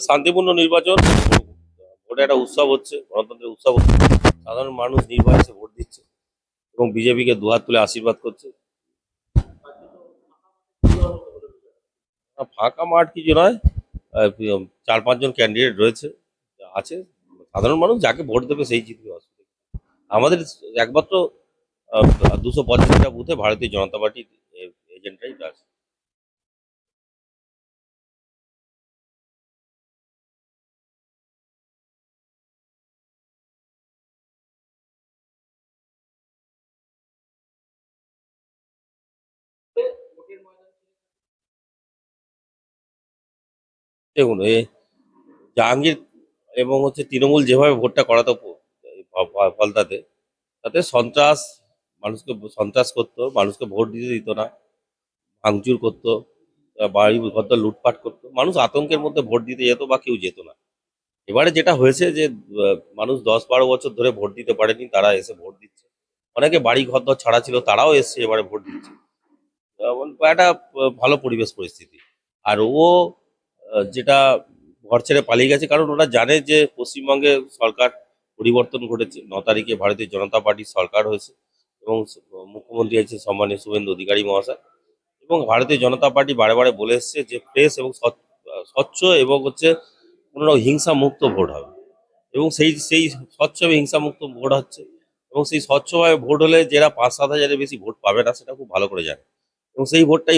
শান্তিপূর্ণ নির্বাচন, ভোটে একটা উৎসব হচ্ছে, গণতন্ত্রের উৎসব হচ্ছে। সাধারণ মানুষ নির্ভয়ে ভোট দিচ্ছে এবং বিজেপিকে দুহাত তুলে আশীর্বাদ করছে। ফাঁকা মাঠ কিছু নয়, 4-5 জন ক্যান্ডিডেট রয়েছে, আছে। সাধারণ মানুষ যাকে ভোট দেবে সেই জিতবে, অসুবিধা নেই। আমাদের একমাত্র 285টা বুথে ভারতীয় জনতা পার্টির এজেন্টরাই আছে। দেখুন, জাহাঙ্গীর এবং তৃণমূল যেভাবে ভোটটা করাতো ফলতাতে, তাতে সন্ত্রাস, মানুষকে সন্ত্রাস করতো, মানুষকে ভোট দিতে দিত না, ভাঙচুর করতো, বাড়ি ঘর লুটপাট করতো, মানুষ আতঙ্কের মধ্যে ভোট দিতে যেত বা কেউ যেত না। এবারে যেটা হয়েছে যে মানুষ 10-12 বছর ধরে ভোট দিতে পারেনি, তারা এসে ভোট দিচ্ছে। অনেকে বাড়ি ঘর ছাড়া ছিল, তারাও এসছে এবারে ভোট দিচ্ছে। একটা ভালো পরিবেশ পরিস্থিতি। আর ও যেটা ঘর ছেড়ে পালিয়ে গেছে, কারণ ওরা জানে যে পশ্চিমবঙ্গে সরকার পরিবর্তন ঘটেছে। 9 তারিখে ভারতীয় জনতা পার্টির সরকার হয়েছে এবং মুখ্যমন্ত্রী আছে সম্মানীয় শুভেন্দু অধিকারী মহাশয়। এবং ভারতীয় জনতা পার্টি বারে বারে বলে এসছে যে ফ্রেশ এবং স্বচ্ছ এবং কোনো হিংসা মুক্ত ভোট হবে। এবং সেই সেই স্বচ্ছ এবং হিংসা মুক্ত ভোট হচ্ছে। এবং সেই স্বচ্ছভাবে ভোট হলে যারা 5-7 হাজারের বেশি ভোট পাবে না, সেটা খুব ভালো করে জানে। এবং সেই ভোটটাই